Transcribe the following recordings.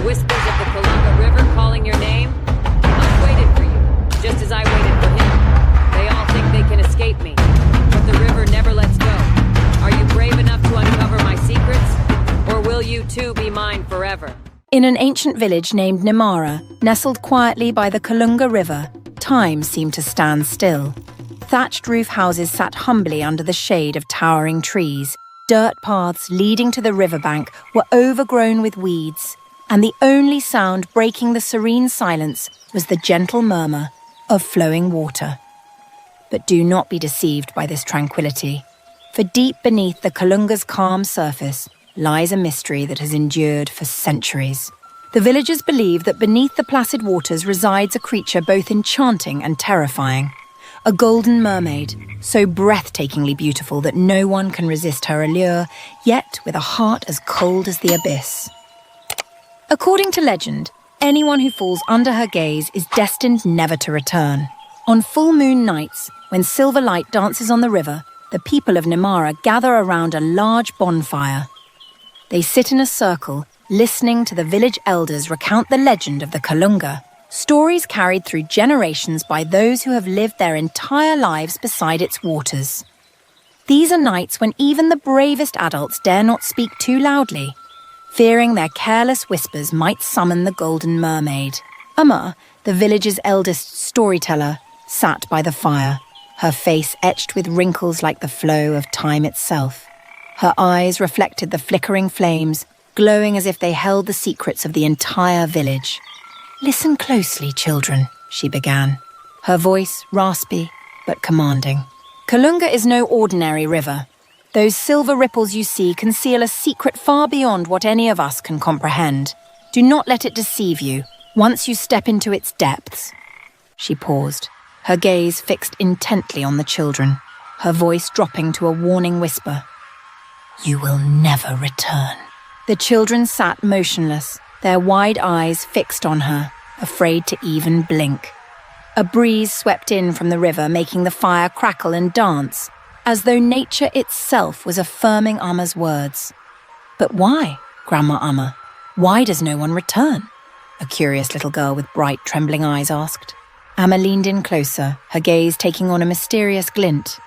whispers of the Kunga River calling your name? I've waited for you, just as I waited for him. They all think they can escape me, but the river never lets go. Are you brave enough to uncover my secrets? Or will you too be mine forever? In an ancient village named Namara, nestled quietly by the Kunga River, time seemed to stand still. Thatched roof houses sat humbly under the shade of towering trees. Dirt paths leading to the riverbank were overgrown with weeds, and the only sound breaking the serene silence was the gentle murmur of flowing water. But do not be deceived by this tranquility, for deep beneath the Kunga's calm surface lies a mystery that has endured for centuries. The villagers believe that beneath the placid waters resides a creature both enchanting and terrifying. A golden mermaid, so breathtakingly beautiful that no one can resist her allure, yet with a heart as cold as the abyss. According to legend, anyone who falls under her gaze is destined never to return. On full moon nights, when silver light dances on the river, the people of Namara gather around a large bonfire. They sit in a circle, listening to the village elders recount the legend of the Kunga. Stories carried through generations by those who have lived their entire lives beside its waters. These are nights when even the bravest adults dare not speak too loudly, fearing their careless whispers might summon the golden mermaid. Amma, the village's eldest storyteller, sat by the fire, her face etched with wrinkles like the flow of time itself. Her eyes reflected the flickering flames, glowing as if they held the secrets of the entire village. "Listen closely, children," she began, her voice raspy but commanding. Kunga is no ordinary river. Those silver ripples you see conceal a secret far beyond what any of us can comprehend. Do not let it deceive you. Once you step into its depths. She paused, her gaze fixed intently on the children, her voice dropping to a warning whisper. "You will never return." The children sat motionless, their wide eyes fixed on her, afraid to even blink. A breeze swept in from the river, making the fire crackle and dance, as though nature itself was affirming Amma's words. "But why, Grandma Amma? Why does no one return?" a curious little girl with bright, trembling eyes asked. Amma leaned in closer, her gaze taking on a mysterious glint.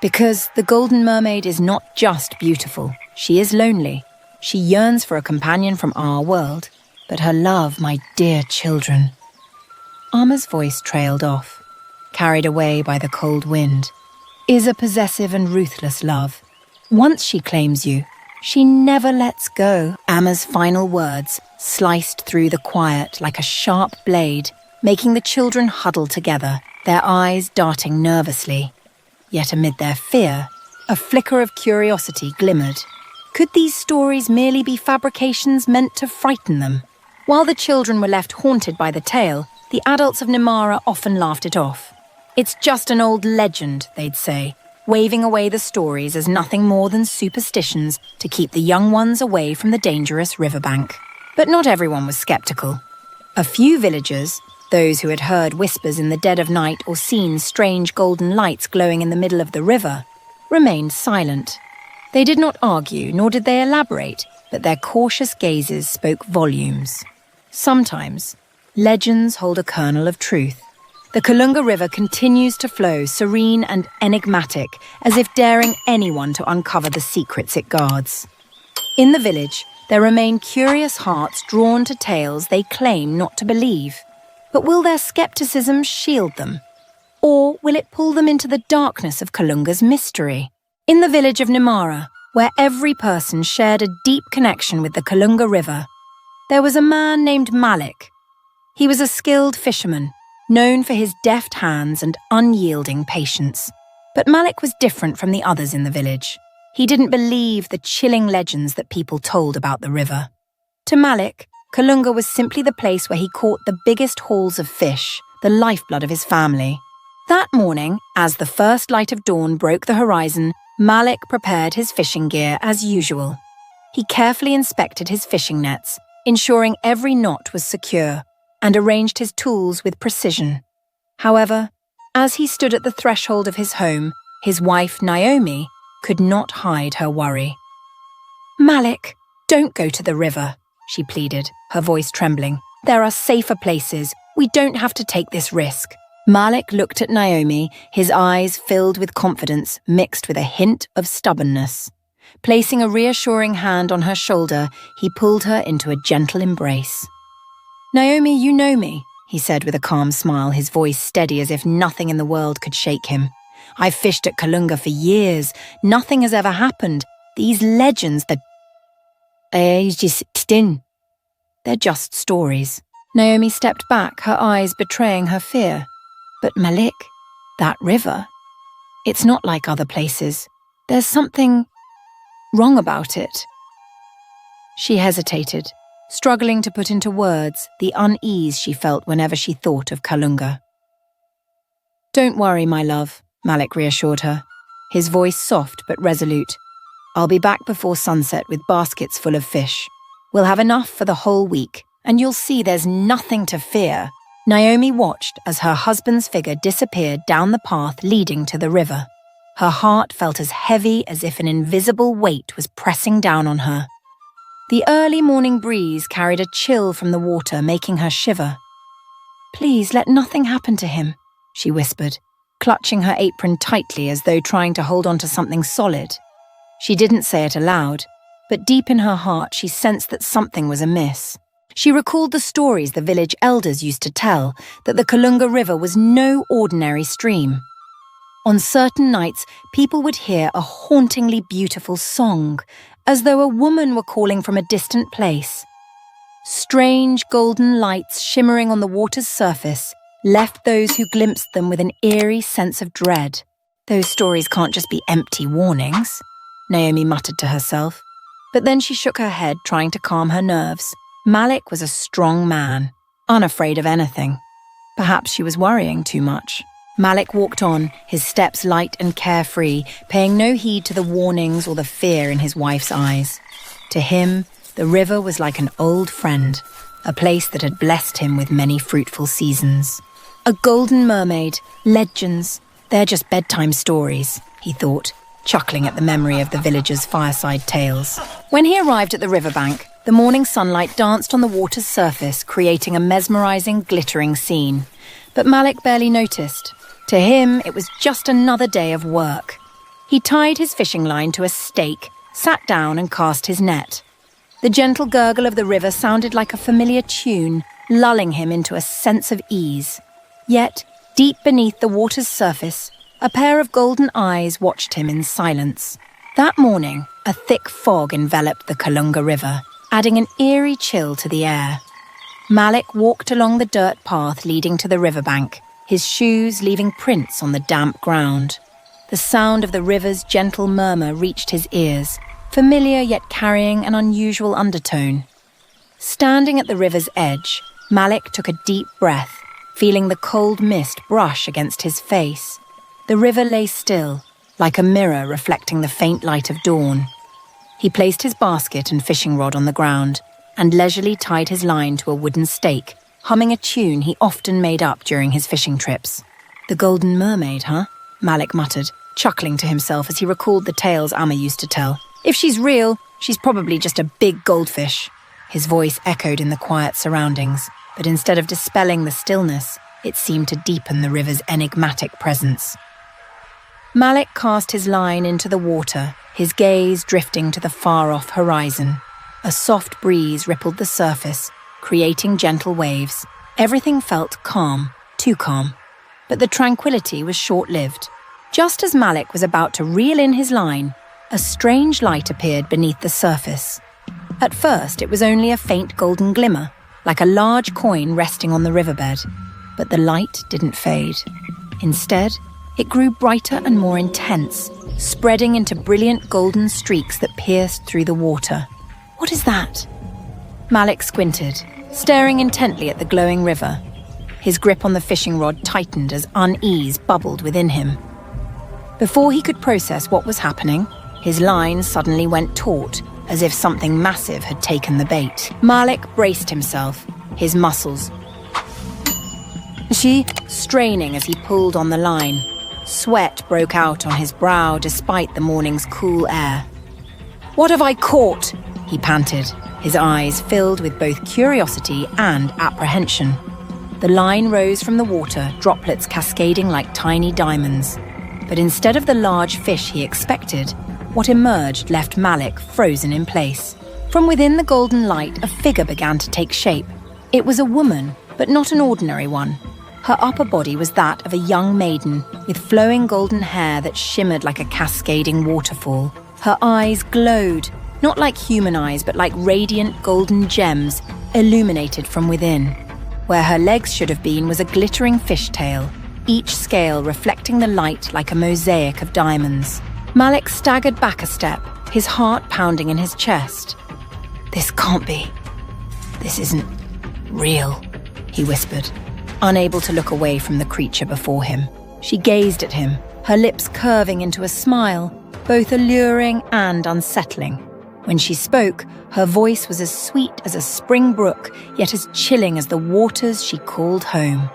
"Because the Golden Mermaid is not just beautiful, she is lonely. She yearns for a companion from our world, but her love, my dear children." Amma's voice trailed off, carried away by the cold wind, "is a possessive and ruthless love. Once she claims you, she never lets go." Amma's final words sliced through the quiet like a sharp blade, making the children huddle together, their eyes darting nervously. Yet amid their fear, a flicker of curiosity glimmered. Could these stories merely be fabrications meant to frighten them? While the children were left haunted by the tale, the adults of Namara often laughed it off. "It's just an old legend," they'd say, waving away the stories as nothing more than superstitions to keep the young ones away from the dangerous riverbank. But not everyone was skeptical. A few villagers, those who had heard whispers in the dead of night or seen strange golden lights glowing in the middle of the river, remained silent. They did not argue, nor did they elaborate, but their cautious gazes spoke volumes. Sometimes, legends hold a kernel of truth. The Kunga River continues to flow serene and enigmatic, as if daring anyone to uncover the secrets it guards. In the village, there remain curious hearts drawn to tales they claim not to believe. But will their skepticism shield them? Or will it pull them into the darkness of Kunga's mystery? In the village of Namara, where every person shared a deep connection with the Kunga River, there was a man named Malik. He was a skilled fisherman, known for his deft hands and unyielding patience. But Malik was different from the others in the village. He didn't believe the chilling legends that people told about the river. To Malik, Kunga was simply the place where he caught the biggest hauls of fish, the lifeblood of his family. That morning, as the first light of dawn broke the horizon, Malik prepared his fishing gear as usual. He carefully inspected his fishing nets, ensuring every knot was secure, and arranged his tools with precision. However, as he stood at the threshold of his home, his wife, Naomi, could not hide her worry. "Malik, don't go to the river," she pleaded, her voice trembling. "There are safer places. We don't have to take this risk." Malik looked at Naomi, his eyes filled with confidence mixed with a hint of stubbornness. Placing a reassuring hand on her shoulder, he pulled her into a gentle embrace. "Naomi, you know me," he said with a calm smile, his voice steady as if nothing in the world could shake him. "I've fished at Kunga for years. Nothing has ever happened. These legends, they're just stories." Naomi stepped back, her eyes betraying her fear. "But Malik, that river, it's not like other places. There's something wrong about it." She hesitated, struggling to put into words the unease she felt whenever she thought of Kunga. "Don't worry, my love," Malik reassured her, his voice soft but resolute. "I'll be back before sunset with baskets full of fish. We'll have enough for the whole week, and you'll see there's nothing to fear." Naomi watched as her husband's figure disappeared down the path leading to the river. Her heart felt as heavy as if an invisible weight was pressing down on her. The early morning breeze carried a chill from the water, making her shiver. "Please let nothing happen to him," she whispered, clutching her apron tightly as though trying to hold on to something solid. She didn't say it aloud, but deep in her heart she sensed that something was amiss. She recalled the stories the village elders used to tell, that the Kunga River was no ordinary stream. On certain nights, people would hear a hauntingly beautiful song, as though a woman were calling from a distant place. Strange golden lights shimmering on the water's surface left those who glimpsed them with an eerie sense of dread. "Those stories can't just be empty warnings," Naomi muttered to herself. But then she shook her head, trying to calm her nerves. Malik was a strong man, unafraid of anything. Perhaps she was worrying too much. Malik walked on, his steps light and carefree, paying no heed to the warnings or the fear in his wife's eyes. To him, the river was like an old friend, a place that had blessed him with many fruitful seasons. A golden mermaid, legends, they're just bedtime stories, he thought, chuckling at the memory of the villagers' fireside tales. When he arrived at the riverbank, the morning sunlight danced on the water's surface, creating a mesmerizing, glittering scene. But Malik barely noticed. To him, it was just another day of work. He tied his fishing line to a stake, sat down and cast his net. The gentle gurgle of the river sounded like a familiar tune, lulling him into a sense of ease. Yet, deep beneath the water's surface, a pair of golden eyes watched him in silence. That morning, a thick fog enveloped the Kunga River, adding an eerie chill to the air. Malik walked along the dirt path leading to the riverbank, his shoes leaving prints on the damp ground. The sound of the river's gentle murmur reached his ears, familiar yet carrying an unusual undertone. Standing at the river's edge, Malik took a deep breath, feeling the cold mist brush against his face. The river lay still, like a mirror reflecting the faint light of dawn. He placed his basket and fishing rod on the ground and leisurely tied his line to a wooden stake, humming a tune he often made up during his fishing trips. "The Golden Mermaid, huh?" Malik muttered, chuckling to himself as he recalled the tales Amma used to tell. "If she's real, she's probably just a big goldfish." His voice echoed in the quiet surroundings, but instead of dispelling the stillness, it seemed to deepen the river's enigmatic presence. Malik cast his line into the water, his gaze drifting to the far-off horizon. A soft breeze rippled the surface, creating gentle waves. Everything felt calm, too calm. But the tranquility was short-lived. Just as Malik was about to reel in his line, a strange light appeared beneath the surface. At first, it was only a faint golden glimmer, like a large coin resting on the riverbed. But the light didn't fade. Instead, it grew brighter and more intense, spreading into brilliant golden streaks that pierced through the water. "What is that?" Malik squinted, staring intently at the glowing river. His grip on the fishing rod tightened as unease bubbled within him. Before he could process what was happening, his line suddenly went taut, as if something massive had taken the bait. Malik braced himself, his muscles straining as he pulled on the line. Sweat broke out on his brow despite the morning's cool air. "What have I caught?" he panted, his eyes filled with both curiosity and apprehension. The line rose from the water, droplets cascading like tiny diamonds. But instead of the large fish he expected, what emerged left Malik frozen in place. From within the golden light, a figure began to take shape. It was a woman, but not an ordinary one. Her upper body was that of a young maiden, with flowing golden hair that shimmered like a cascading waterfall. Her eyes glowed, not like human eyes, but like radiant golden gems, illuminated from within. Where her legs should have been was a glittering fishtail, each scale reflecting the light like a mosaic of diamonds. Malik staggered back a step, his heart pounding in his chest. "This can't be. This isn't real," he whispered, unable to look away from the creature before him. She gazed at him, her lips curving into a smile, both alluring and unsettling. When she spoke, her voice was as sweet as a spring brook, yet as chilling as the waters she called home.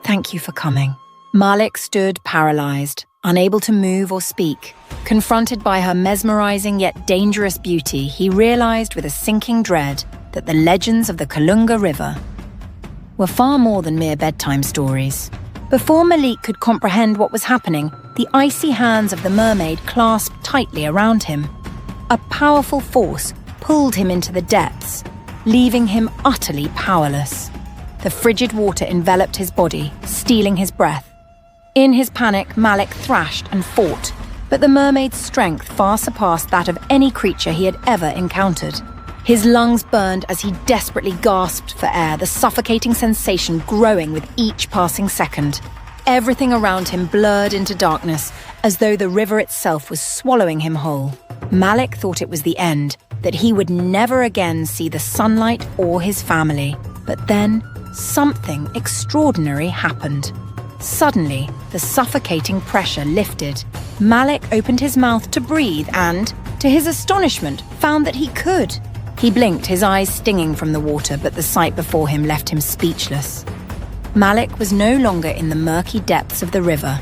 "Thank you for coming." Malik stood paralyzed, unable to move or speak. Confronted by her mesmerizing yet dangerous beauty, he realized with a sinking dread that the legends of the Kunga River were far more than mere bedtime stories. Before Malik could comprehend what was happening, the icy hands of the mermaid clasped tightly around him. A powerful force pulled him into the depths, leaving him utterly powerless. The frigid water enveloped his body, stealing his breath. In his panic, Malik thrashed and fought, but the mermaid's strength far surpassed that of any creature he had ever encountered. His lungs burned as he desperately gasped for air, the suffocating sensation growing with each passing second. Everything around him blurred into darkness, as though the river itself was swallowing him whole. Malik thought it was the end, that he would never again see the sunlight or his family. But then, something extraordinary happened. Suddenly, the suffocating pressure lifted. Malik opened his mouth to breathe and, to his astonishment, found that he could. He blinked, his eyes stinging from the water, but the sight before him left him speechless. Malik was no longer in the murky depths of the river.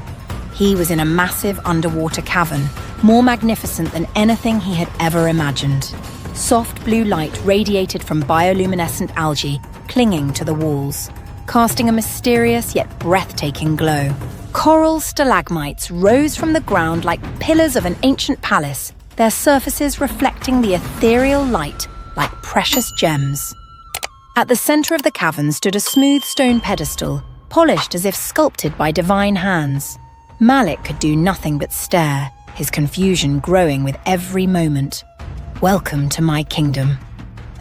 He was in a massive underwater cavern, more magnificent than anything he had ever imagined. Soft blue light radiated from bioluminescent algae clinging to the walls, casting a mysterious yet breathtaking glow. Coral stalagmites rose from the ground like pillars of an ancient palace, their surfaces reflecting the ethereal light like precious gems. At the center of the cavern stood a smooth stone pedestal, polished as if sculpted by divine hands. Malik could do nothing but stare, his confusion growing with every moment. "Welcome to my kingdom,"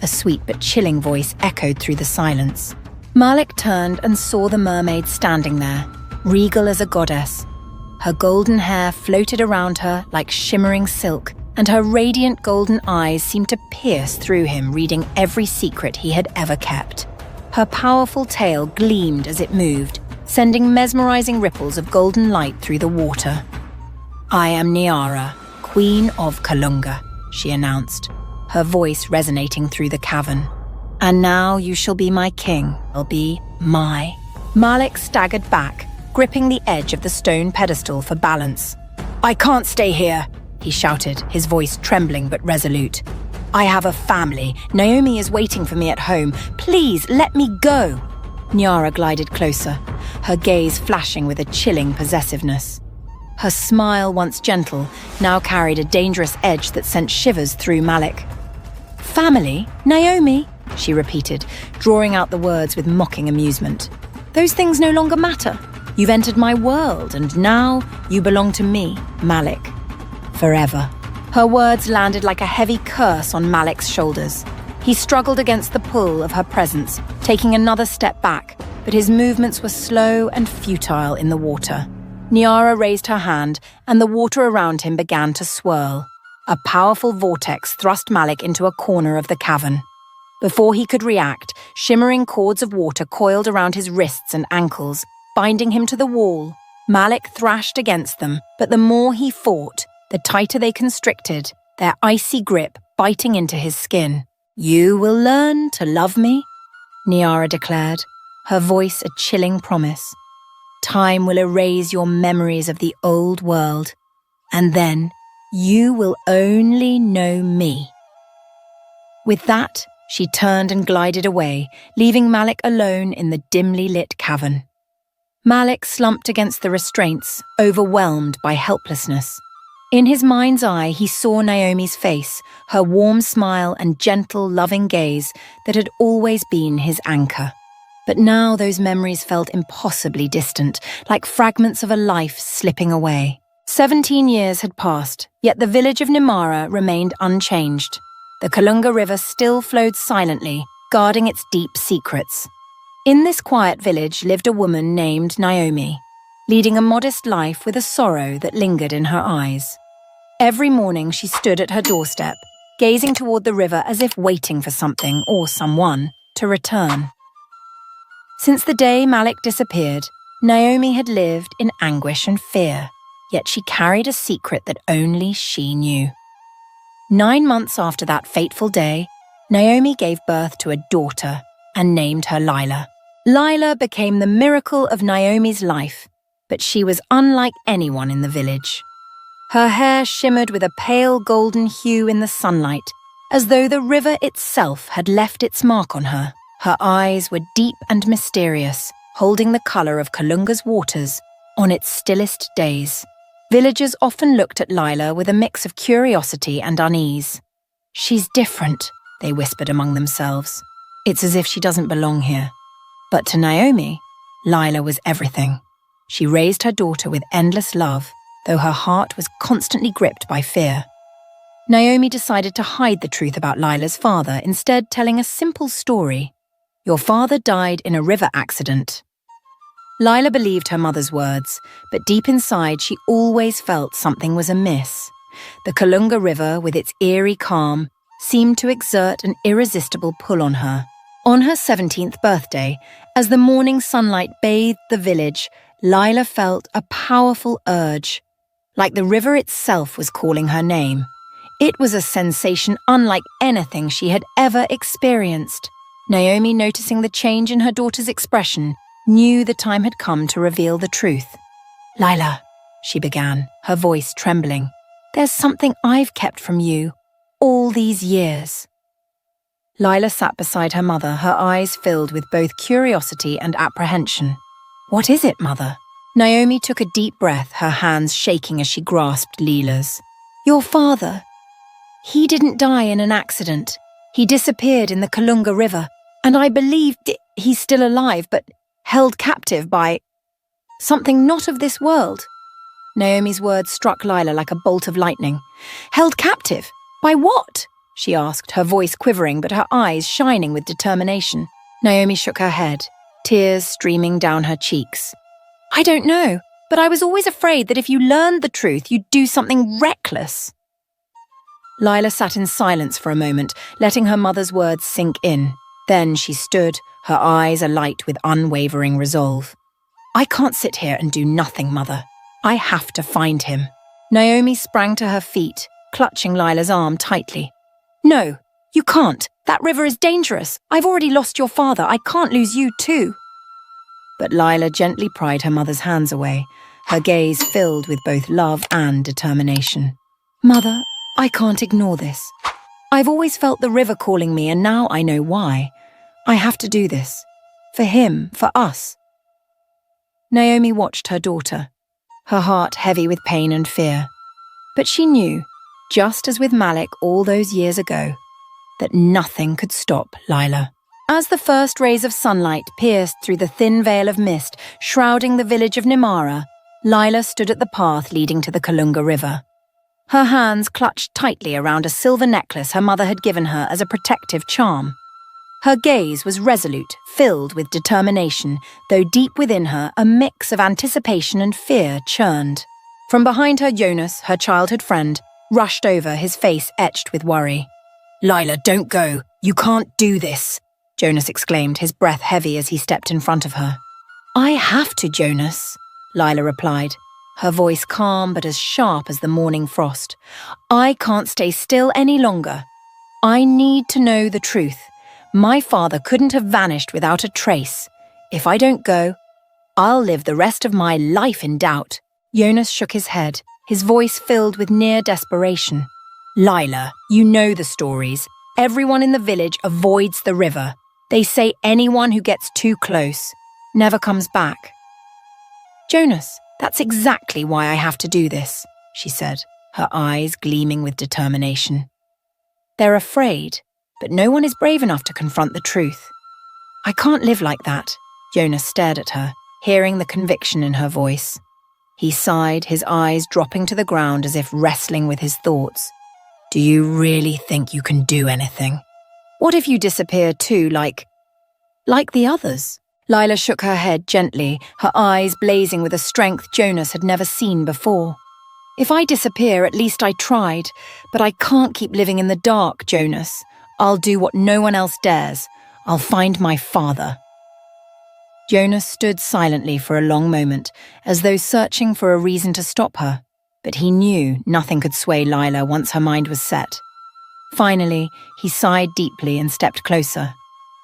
a sweet but chilling voice echoed through the silence. Malik turned and saw the mermaid standing there, regal as a goddess. Her golden hair floated around her like shimmering silk, and her radiant golden eyes seemed to pierce through him, reading every secret he had ever kept. Her powerful tail gleamed as it moved, sending mesmerizing ripples of golden light through the water. "I am Niara, Queen of Kunga," she announced, her voice resonating through the cavern. "And now you shall be my king, will be my..." Malik staggered back, gripping the edge of the stone pedestal for balance. "I can't stay here," he shouted, his voice trembling but resolute. "I have a family. Naomi is waiting for me at home. Please, let me go." Niara glided closer, her gaze flashing with a chilling possessiveness. Her smile, once gentle, now carried a dangerous edge that sent shivers through Malik. "Family? Naomi?" she repeated, drawing out the words with mocking amusement. "Those things no longer matter. You've entered my world, and now you belong to me, Malik. Forever." Her words landed like a heavy curse on Malik's shoulders. He struggled against the pull of her presence, taking another step back, but his movements were slow and futile in the water. Niara raised her hand, and the water around him began to swirl. A powerful vortex thrust Malik into a corner of the cavern. Before he could react, shimmering cords of water coiled around his wrists and ankles, binding him to the wall. Malik thrashed against them, but the more he fought, the tighter they constricted, their icy grip biting into his skin. "You will learn to love me," Niara declared, her voice a chilling promise. "Time will erase your memories of the old world, and then you will only know me." With that, she turned and glided away, leaving Malik alone in the dimly lit cavern. Malik slumped against the restraints, overwhelmed by helplessness. In his mind's eye, he saw Naomi's face, her warm smile and gentle, loving gaze that had always been his anchor. But now those memories felt impossibly distant, like fragments of a life slipping away. 17 years had passed, yet the village of Namara remained unchanged. The Kunga River still flowed silently, guarding its deep secrets. In this quiet village lived a woman named Naomi, leading a modest life with a sorrow that lingered in her eyes. Every morning she stood at her doorstep, gazing toward the river as if waiting for something or someone to return. Since the day Malik disappeared, Naomi had lived in anguish and fear, yet she carried a secret that only she knew. 9 months after that fateful day, Naomi gave birth to a daughter and named her Laya. Laya became the miracle of Naomi's life, but she was unlike anyone in the village. Her hair shimmered with a pale golden hue in the sunlight, as though the river itself had left its mark on her. Her eyes were deep and mysterious, holding the colour of Kunga's waters on its stillest days. Villagers often looked at Laya with a mix of curiosity and unease. "She's different," they whispered among themselves. "It's as if she doesn't belong here." But to Naomi, Laya was everything. She raised her daughter with endless love, though her heart was constantly gripped by fear. Naomi decided to hide the truth about Laya's father, instead telling a simple story. "Your father died in a river accident." Laya believed her mother's words, but deep inside she always felt something was amiss. The Kunga River, with its eerie calm, seemed to exert an irresistible pull on her. On her 17th birthday, as the morning sunlight bathed the village, Laya felt a powerful urge, like the river itself was calling her name. It was a sensation unlike anything she had ever experienced. Naomi, noticing the change in her daughter's expression, knew the time had come to reveal the truth. "Laya," she began, her voice trembling, "there's something I've kept from you all these years." Laya sat beside her mother, her eyes filled with both curiosity and apprehension. "What is it, mother?" Naomi took a deep breath, her hands shaking as she grasped Laya's. "Your father. He didn't die in an accident. He disappeared in the Kunga River, and I believed he's still alive, but held captive by something not of this world." Naomi's words struck Laya like a bolt of lightning. "Held captive? By what?" she asked, her voice quivering but her eyes shining with determination. Naomi shook her head, tears streaming down her cheeks. "I don't know, but I was always afraid that if you learned the truth, you'd do something reckless." Laya sat in silence for a moment, letting her mother's words sink in. Then she stood, her eyes alight with unwavering resolve. "I can't sit here and do nothing, Mother. I have to find him." Naomi sprang to her feet, clutching Laya's arm tightly. "No, you can't. That river is dangerous. I've already lost your father. I can't lose you too." But Laya gently pried her mother's hands away, her gaze filled with both love and determination. "Mother, I can't ignore this. I've always felt the river calling me, and now I know why. I have to do this. For him, for us." Naomi watched her daughter, her heart heavy with pain and fear. But she knew, just as with Malik all those years ago, that nothing could stop Laya. As the first rays of sunlight pierced through the thin veil of mist shrouding the village of Namara, Laya stood at the path leading to the Kunga River. Her hands clutched tightly around a silver necklace her mother had given her as a protective charm. Her gaze was resolute, filled with determination, though deep within her a mix of anticipation and fear churned. From behind her, Jonas, her childhood friend, rushed over, his face etched with worry. "Laya, don't go. You can't do this," Jonas exclaimed, his breath heavy as he stepped in front of her. "I have to, Jonas," Laya replied, her voice calm but as sharp as the morning frost. "I can't stay still any longer. I need to know the truth. My father couldn't have vanished without a trace. If I don't go, I'll live the rest of my life in doubt." Jonas shook his head, his voice filled with near desperation. "Laya, you know the stories. Everyone in the village avoids the river. They say anyone who gets too close never comes back. Jonas, that's exactly why I have to do this, she said, her eyes gleaming with determination. They're afraid, but no one is brave enough to confront the truth. I can't live like that. Jonas stared at her, hearing the conviction in her voice. He sighed, his eyes dropping to the ground as if wrestling with his thoughts. Do you really think you can do anything? What if you disappear too, like the others? Lila shook her head gently, her eyes blazing with a strength Jonas had never seen before. If I disappear, at least I tried, but I can't keep living in the dark, Jonas. I'll do what no one else dares. I'll find my father. Jonas stood silently for a long moment, as though searching for a reason to stop her, but he knew nothing could sway Lila once her mind was set. Finally, he sighed deeply and stepped closer,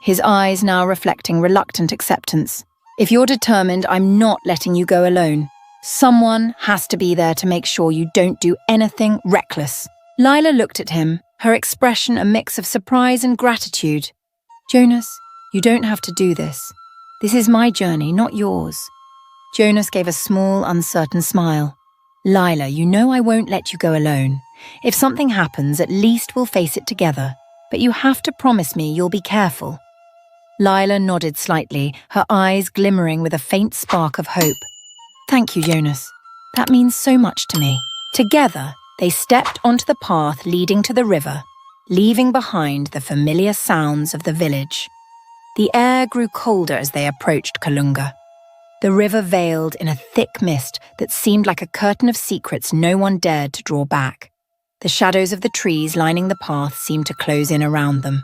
his eyes now reflecting reluctant acceptance. If you're determined, I'm not letting you go alone. Someone has to be there to make sure you don't do anything reckless. Lila looked at him, her expression a mix of surprise and gratitude. Jonas, you don't have to do this. This is my journey, not yours. Jonas gave a small, uncertain smile. Lila, you know I won't let you go alone. If something happens, at least we'll face it together. But you have to promise me you'll be careful. Lila nodded slightly, her eyes glimmering with a faint spark of hope. Thank you, Jonas. That means so much to me. Together, they stepped onto the path leading to the river, leaving behind the familiar sounds of the village. The air grew colder as they approached Kunga. The river veiled in a thick mist that seemed like a curtain of secrets no one dared to draw back. The shadows of the trees lining the path seemed to close in around them.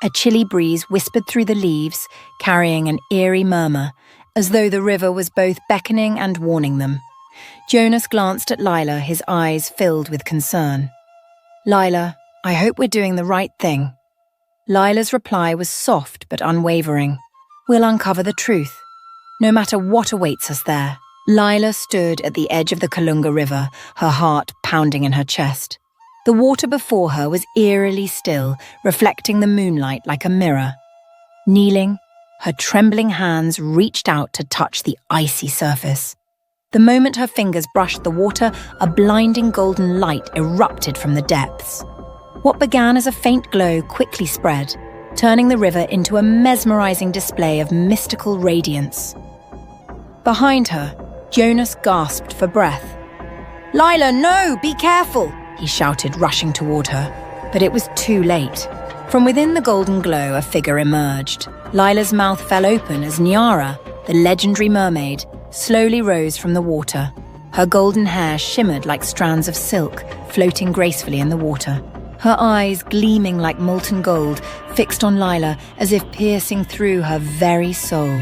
A chilly breeze whispered through the leaves, carrying an eerie murmur, as though the river was both beckoning and warning them. Jonas glanced at Lila, his eyes filled with concern. Lila, I hope we're doing the right thing. Lila's reply was soft but unwavering. We'll uncover the truth, no matter what awaits us there. Lila stood at the edge of the Kunga River, her heart pounding in her chest. The water before her was eerily still, reflecting the moonlight like a mirror. Kneeling, her trembling hands reached out to touch the icy surface. The moment her fingers brushed the water, a blinding golden light erupted from the depths. What began as a faint glow quickly spread, turning the river into a mesmerizing display of mystical radiance. Behind her, Jonas gasped for breath. Lila, no! Be careful! He shouted, rushing toward her. But it was too late. From within the golden glow, a figure emerged. Lila's mouth fell open as Niara, the legendary mermaid, slowly rose from the water. Her golden hair shimmered like strands of silk, floating gracefully in the water. Her eyes gleaming like molten gold, fixed on Lila as if piercing through her very soul.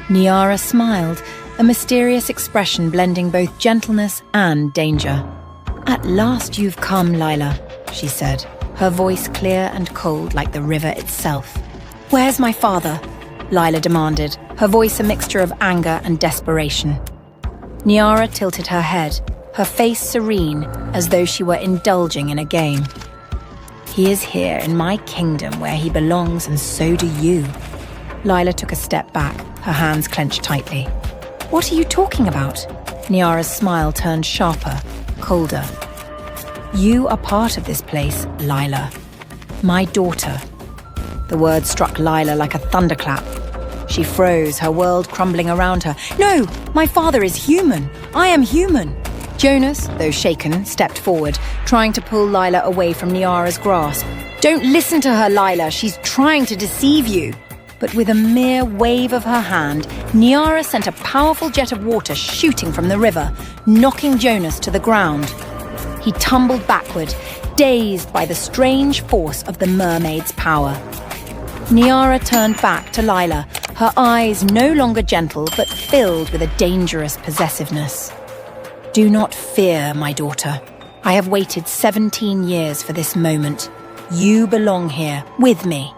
Niara smiled, a mysterious expression blending both gentleness and danger. At last you've come, Lila, she said, her voice clear and cold like the river itself. Where's my father? Lila demanded, her voice a mixture of anger and desperation. Niara tilted her head, her face serene, as though she were indulging in a game. He is here in my kingdom where he belongs, and so do you. Lila took a step back, her hands clenched tightly. What are you talking about? Niara's smile turned sharper, colder. You are part of this place, Lila. My daughter. The word struck Lila like a thunderclap. She froze, her world crumbling around her. No, my father is human. I am human. Jonas, though shaken, stepped forward, trying to pull Lila away from Niara's grasp. Don't listen to her, Lila. She's trying to deceive you. But with a mere wave of her hand, Niara sent a powerful jet of water shooting from the river, knocking Jonas to the ground. He tumbled backward, dazed by the strange force of the mermaid's power. Niara turned back to Lila, her eyes no longer gentle but filled with a dangerous possessiveness. Do not fear, my daughter. I have waited 17 years for this moment. You belong here, with me.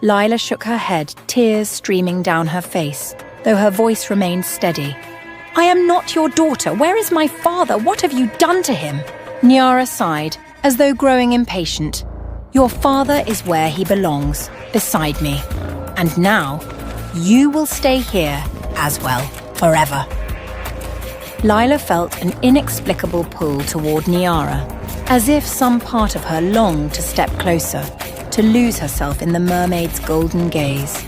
Lila shook her head, tears streaming down her face, though her voice remained steady. I am not your daughter. Where is my father? What have you done to him? Niara sighed, as though growing impatient. Your father is where he belongs, beside me. And now, you will stay here as well, forever. Lila felt an inexplicable pull toward Niara, as if some part of her longed to step closer, to lose herself in the mermaid's golden gaze.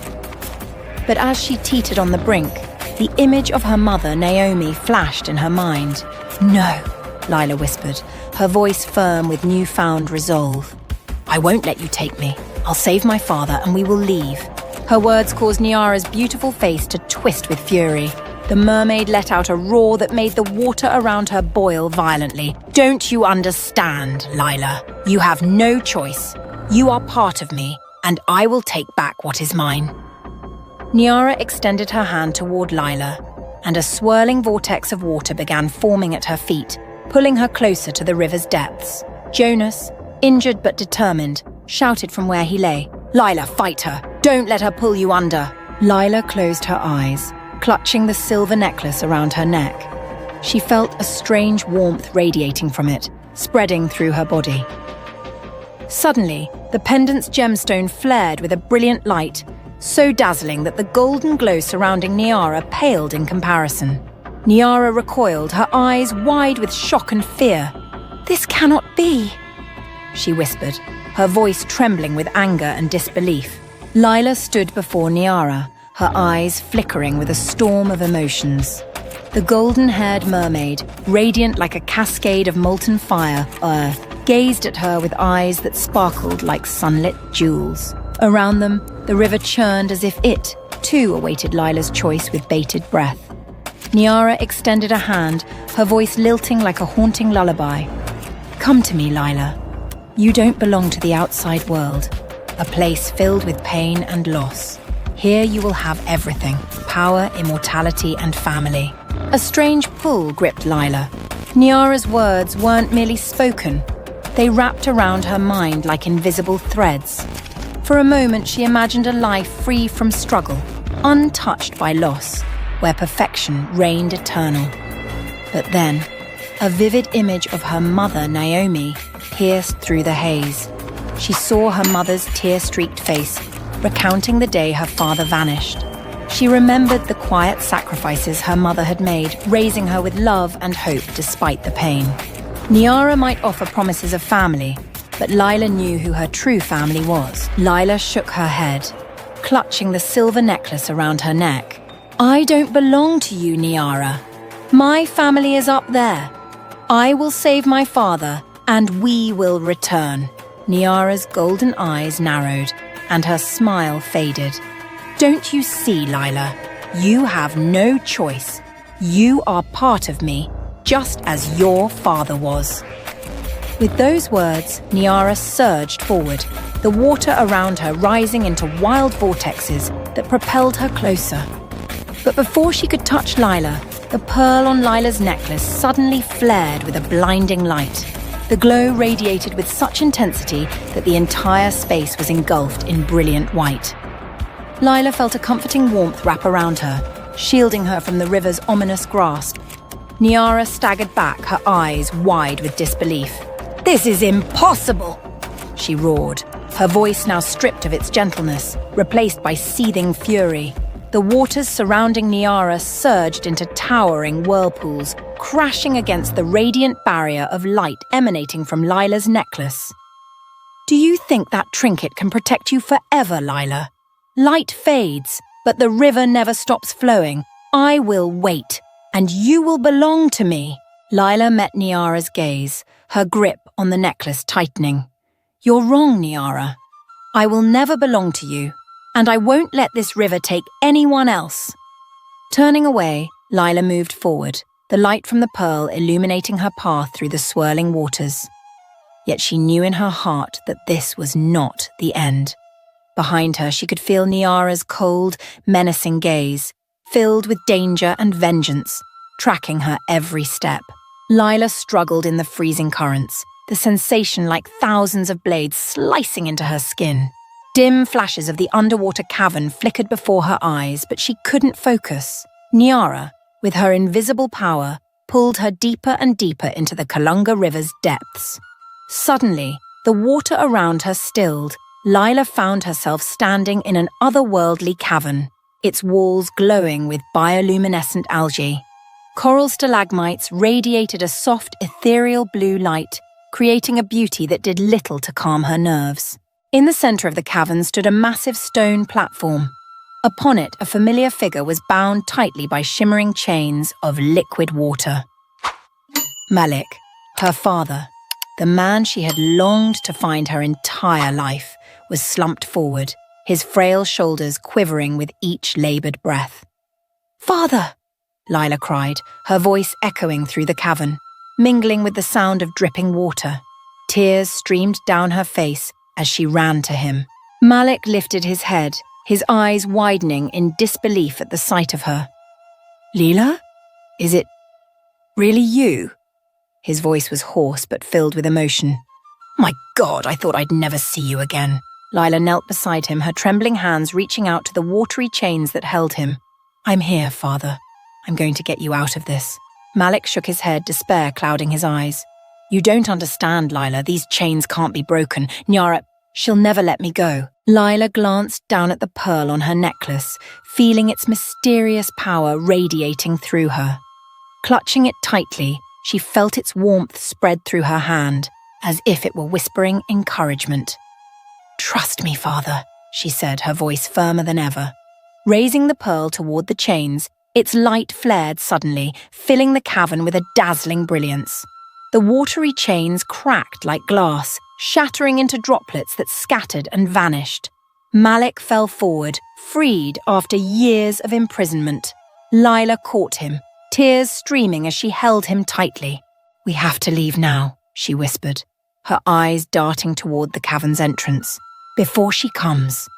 But as she teetered on the brink, the image of her mother, Naomi, flashed in her mind. "No," Lila whispered, her voice firm with newfound resolve. "I won't let you take me. I'll save my father and we will leave." Her words caused Niara's beautiful face to twist with fury. The mermaid let out a roar that made the water around her boil violently. "Don't you understand, Lila? You have no choice. You are part of me, and I will take back what is mine." Niara extended her hand toward Lila, and a swirling vortex of water began forming at her feet, pulling her closer to the river's depths. Jonas, injured but determined, shouted from where he lay, "Lila, fight her! Don't let her pull you under!" Lila closed her eyes, clutching the silver necklace around her neck. She felt a strange warmth radiating from it, spreading through her body. Suddenly, the pendant's gemstone flared with a brilliant light, so dazzling that the golden glow surrounding Niara paled in comparison. Niara recoiled, her eyes wide with shock and fear. "This cannot be," she whispered, her voice trembling with anger and disbelief. Lila stood before Niara, her eyes flickering with a storm of emotions. The golden-haired mermaid, radiant like a cascade of molten fire, gazed at her with eyes that sparkled like sunlit jewels. Around them, the river churned as if it, too, awaited Lila's choice with bated breath. Niara extended a hand, her voice lilting like a haunting lullaby. "Come to me, Lila. You don't belong to the outside world, a place filled with pain and loss. Here you will have everything: power, immortality, and family." A strange pull gripped Lila. Niara's words weren't merely spoken. They wrapped around her mind like invisible threads. For a moment, she imagined a life free from struggle, untouched by loss, where perfection reigned eternal. But then, a vivid image of her mother, Naomi, pierced through the haze. She saw her mother's tear-streaked face, recounting the day her father vanished. She remembered the quiet sacrifices her mother had made, raising her with love and hope despite the pain. Niara might offer promises of family, but Lila knew who her true family was. Lila shook her head, clutching the silver necklace around her neck. "I don't belong to you, Niara. My family is up there. I will save my father, and we will return." Niara's golden eyes narrowed, and her smile faded. "Don't you see, Lila? You have no choice. You are part of me, just as your father was." With those words, Niara surged forward, the water around her rising into wild vortexes that propelled her closer. But before she could touch Lila, the pearl on Lila's necklace suddenly flared with a blinding light. The glow radiated with such intensity that the entire space was engulfed in brilliant white. Lila felt a comforting warmth wrap around her, shielding her from the river's ominous grasp. Niara staggered back, her eyes wide with disbelief. "This is impossible!" she roared, her voice now stripped of its gentleness, replaced by seething fury. The waters surrounding Niara surged into towering whirlpools, crashing against the radiant barrier of light emanating from Lila's necklace. "Do you think that trinket can protect you forever, Lila? Light fades, but the river never stops flowing. I will wait, and you will belong to me." Lila met Niara's gaze, her grip on the necklace tightening. "You're wrong, Niara. I will never belong to you, and I won't let this river take anyone else." Turning away, Lila moved forward, the light from the pearl illuminating her path through the swirling waters. Yet she knew in her heart that this was not the end. Behind her, she could feel Niara's cold, menacing gaze, filled with danger and vengeance, tracking her every step. Lila struggled in the freezing currents, the sensation like thousands of blades slicing into her skin. Dim flashes of the underwater cavern flickered before her eyes, but she couldn't focus. Niara, with her invisible power, pulled her deeper and deeper into the Kunga River's depths. Suddenly, The water around her stilled. Lila found herself standing in an otherworldly cavern, its walls glowing with bioluminescent algae. Coral stalagmites radiated a soft, ethereal blue light, creating a beauty that did little to calm her nerves. In the center of the cavern stood a massive stone platform. Upon it, a familiar figure was bound tightly by shimmering chains of liquid water. Malik, her father, the man she had longed to find her entire life, was slumped forward, his frail shoulders quivering with each labored breath. "Father!" Lila cried, her voice echoing through the cavern, mingling with the sound of dripping water. Tears streamed down her face as she ran to him. Malik lifted his head, his eyes widening in disbelief at the sight of her. "Lila? Is it really you?" His voice was hoarse but filled with emotion. "My God, I thought I'd never see you again." Lila knelt beside him, her trembling hands reaching out to the watery chains that held him. "I'm here, Father. I'm going to get you out of this." Malik shook his head, despair clouding his eyes. "You don't understand, Lila. These chains can't be broken. Niara, she'll never let me go." Lila glanced down at the pearl on her necklace, feeling its mysterious power radiating through her. Clutching it tightly, she felt its warmth spread through her hand, as if it were whispering encouragement. "Trust me, Father," she said, her voice firmer than ever. Raising the pearl toward the chains, its light flared suddenly, filling the cavern with a dazzling brilliance. The watery chains cracked like glass, shattering into droplets that scattered and vanished. Malik fell forward, freed after years of imprisonment. Lila caught him, tears streaming as she held him tightly. "We have to leave now," she whispered, her eyes darting toward the cavern's entrance. "Before she comes."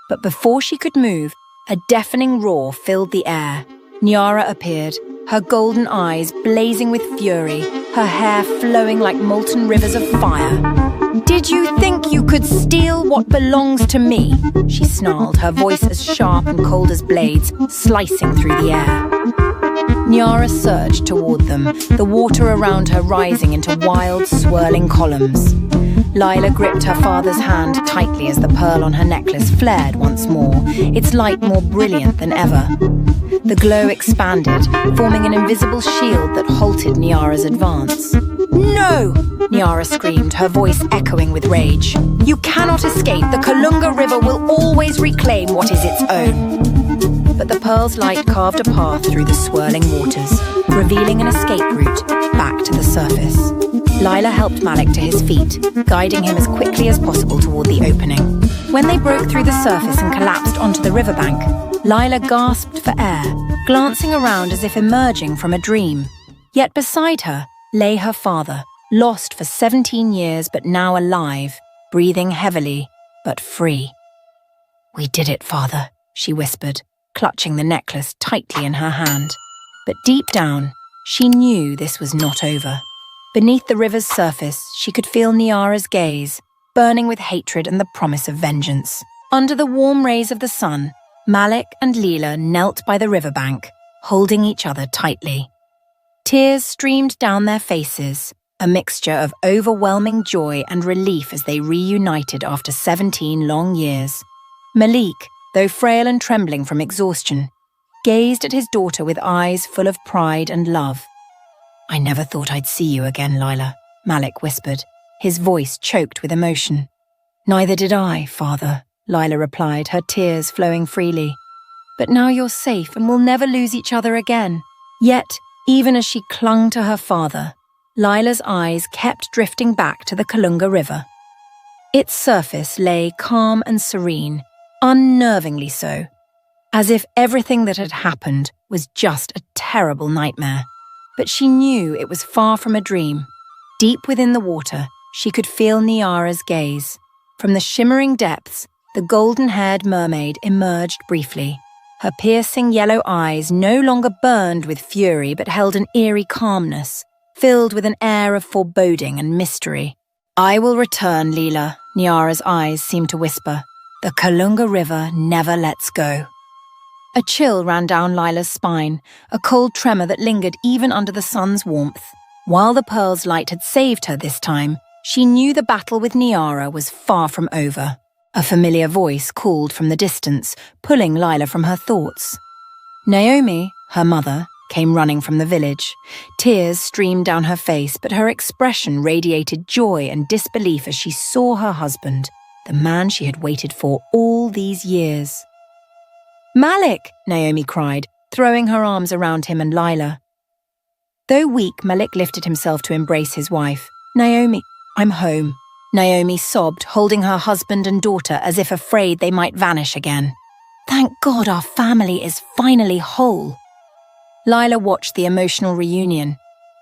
But before she could move, a deafening roar filled the air. Niara appeared, her golden eyes blazing with fury, her hair flowing like molten rivers of fire. "Did you think you could steal what belongs to me?" she snarled, her voice as sharp and cold as blades, slicing through the air. Niara surged toward them, the water around her rising into wild, swirling columns. Lila gripped her father's hand tightly as the pearl on her necklace flared once more, its light more brilliant than ever. The glow expanded, forming an invisible shield that halted Niara's advance. "No!" Niara screamed, her voice echoing with rage. "You cannot escape. The Kunga River will always reclaim what is its own." But the pearl's light carved a path through the swirling waters, revealing an escape route back to the surface. Lila helped Malik to his feet, guiding him as quickly as possible toward the opening. When they broke through the surface and collapsed onto the riverbank, Lila gasped for air, glancing around as if emerging from a dream. Yet beside her lay her father, lost for 17 years but now alive, breathing heavily but free. "We did it, Father," she whispered, clutching the necklace tightly in her hand. But deep down, she knew this was not over. Beneath the river's surface, she could feel Niara's gaze, burning with hatred and the promise of vengeance. Under the warm rays of the sun, Malik and Lila knelt by the riverbank, holding each other tightly. Tears streamed down their faces, a mixture of overwhelming joy and relief as they reunited after 17 long years. Malik, though frail and trembling from exhaustion, gazed at his daughter with eyes full of pride and love. "I never thought I'd see you again, Lila," Malik whispered, his voice choked with emotion. "Neither did I, Father," Lila replied, her tears flowing freely. "But now you're safe and we'll never lose each other again." Yet, even as she clung to her father, Lila's eyes kept drifting back to the Kunga River. Its surface lay calm and serene, unnervingly so, as if everything that had happened was just a terrible nightmare. But she knew it was far from a dream. Deep within the water, she could feel Niara's gaze. From the shimmering depths, the golden-haired mermaid emerged briefly. Her piercing yellow eyes no longer burned with fury but held an eerie calmness, filled with an air of foreboding and mystery. "I will return, Lila," Niara's eyes seemed to whisper. "The Kunga River never lets go." A chill ran down Lila's spine, a cold tremor that lingered even under the sun's warmth. While the pearl's light had saved her this time, She knew the battle with Niara was far from over. A familiar voice called from the distance, pulling Lila from her thoughts. Naomi, her mother, came running from the village. Tears streamed down her face, but her expression radiated joy and disbelief as she saw her husband, the man she had waited for all these years. "Malik!" Naomi cried, throwing her arms around him and Lila. Though weak, Malik lifted himself to embrace his wife. "Naomi, I'm home." Naomi sobbed, holding her husband and daughter as if afraid they might vanish again. "Thank God our family is finally whole." Lila watched the emotional reunion,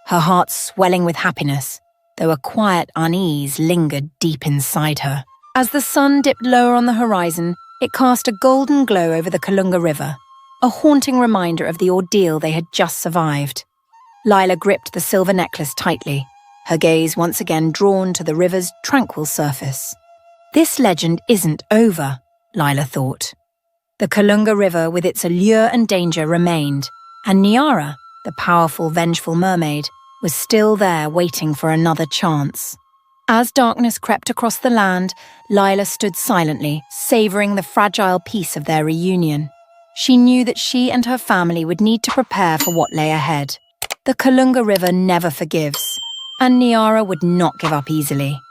her heart swelling with happiness, though a quiet unease lingered deep inside her. As the sun dipped lower on the horizon, it cast a golden glow over the Kunga River, a haunting reminder of the ordeal they had just survived. Lila gripped the silver necklace tightly, her gaze once again drawn to the river's tranquil surface. This legend isn't over, Lila thought. The Kunga River with its allure and danger remained, and Niara, the powerful, vengeful mermaid, was still there waiting for another chance. As darkness crept across the land, Lila stood silently, savouring the fragile peace of their reunion. She knew that she and her family would need to prepare for what lay ahead. The Kunga River never forgives, and Niara would not give up easily.